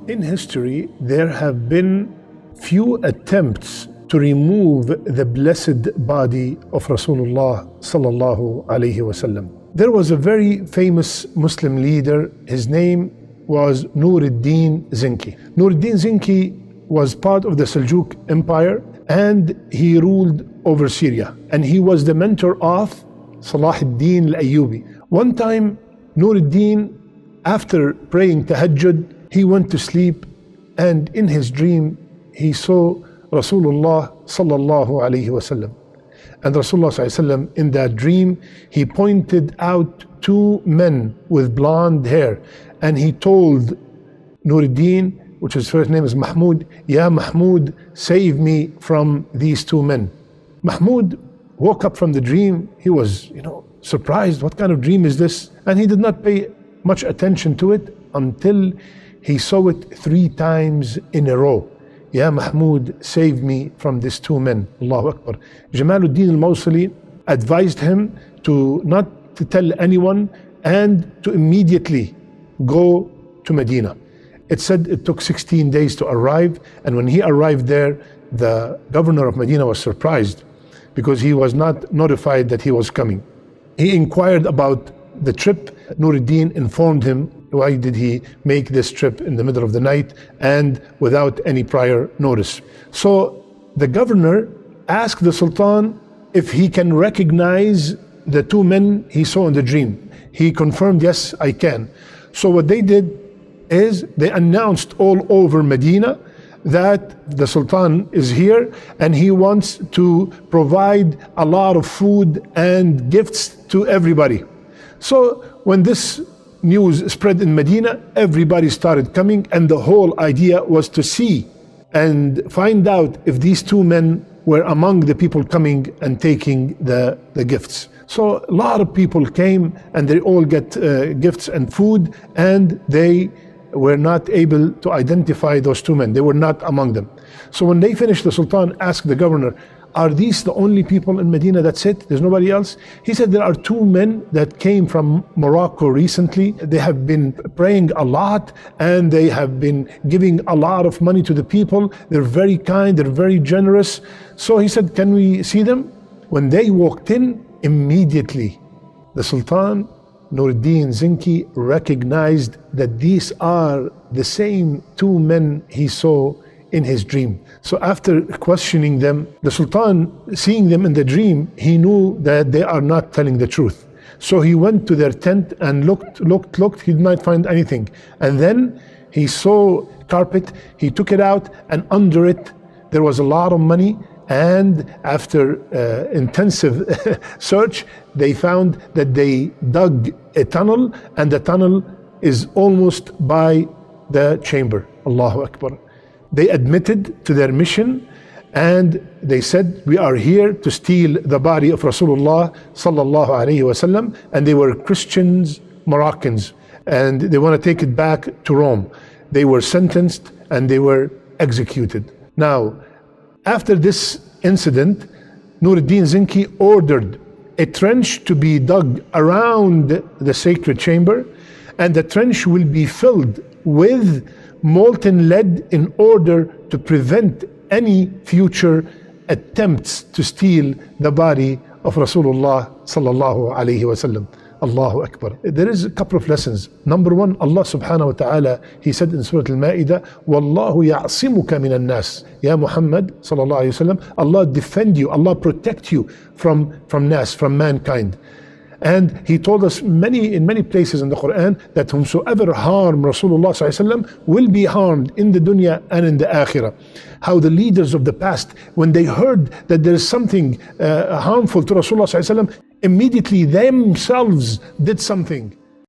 In history, there have been few attempts to remove the blessed body of Rasulullah sallallahu alaihi wasallam. There was a very famous Muslim leader. His name was Nur al-Din Zengi. Nur al-Din Zengi was part of the Seljuk Empire, and he ruled over Syria. And he was the mentor of Salah al-Din al-Ayyubi. One time, Nur al-Din, after praying tahajjud, he went to sleep, and in his dream, he saw Rasulullah sallallahu alayhi wasallam. And Rasulullah sallallahu alayhi wasallam, in that dream, he pointed out two men with blonde hair, and he told Nur al-Din, which his first name is Mahmud, Ya Mahmud, save me from these two men. Mahmud woke up from the dream. He was, surprised. What kind of dream is this? And he did not pay much attention to it until he saw it 3 times in a row. Ya Mahmud, save me from these two men. Allahu Akbar. Jamaluddin al-Mawsili advised him to not to tell anyone and to immediately go to Medina. It said it took 16 days to arrive, and when he arrived there, the governor of Medina was surprised because he was not notified that he was coming. He inquired about the trip. Nur al-Din informed him why did he make this trip in the middle of the night and without any prior notice. So the governor asked the Sultan if he can recognize the two men he saw in the dream. He confirmed, yes, I can. So what they did is they announced all over Medina that the Sultan is here and he wants to provide a lot of food and gifts to everybody. So when this news spread in Medina, everybody started coming, and the whole idea was to see and find out if these two men were among the people coming and taking the gifts. So a lot of people came and they all get gifts and food, and they were not able to identify those two men. They were not among them. So when they finished, the Sultan asked the governor, are these the only people in Medina? That's it? There's nobody else? He said, there are two men that came from Morocco recently. They have been praying a lot and they have been giving a lot of money to the people. They're very kind, they're very generous. So he said, can we see them? When they walked in, immediately the Sultan Nur al-Din Zengi recognized that these are the same two men he saw in his dream. So after questioning them, the Sultan, seeing them in the dream, he knew that they are not telling the truth. So he went to their tent and looked, he did not find anything. And then he saw carpet, he took it out, and under it there was a lot of money. And after intensive search, they found that they dug a tunnel, and the tunnel is almost by the chamber. Allahu Akbar. They admitted to their mission, and they said, we are here to steal the body of Rasulullah sallallahu alaihi wasallam. And they were Christians, Moroccans, and they want to take it back to Rome. They were sentenced and they were executed. Now, after this incident, Nur al-Din Zengi ordered a trench to be dug around the sacred chamber, and the trench will be filled with molten lead in order to prevent any future attempts to steal the body of Rasulullah sallallahu alaihi wasallam. Allahu Akbar. There is a couple of lessons. Number one, Allah subhanahu wa ta'ala, He said in Surah Al-Ma'idah, Wallahu ya'asimuka minan nas. Ya Muhammad sallallahu alayhi wa sallam, Allah defend you, Allah protect you from nas, from mankind. And He told us in many places in the Quran that whomsoever harm Rasulullah sallallahu alayhi wa sallam will be harmed in the dunya and in the akhirah. How the leaders of the past, when they heard that there is something harmful to Rasulullah sallallahu alayhi wa sallam, immediately themselves did something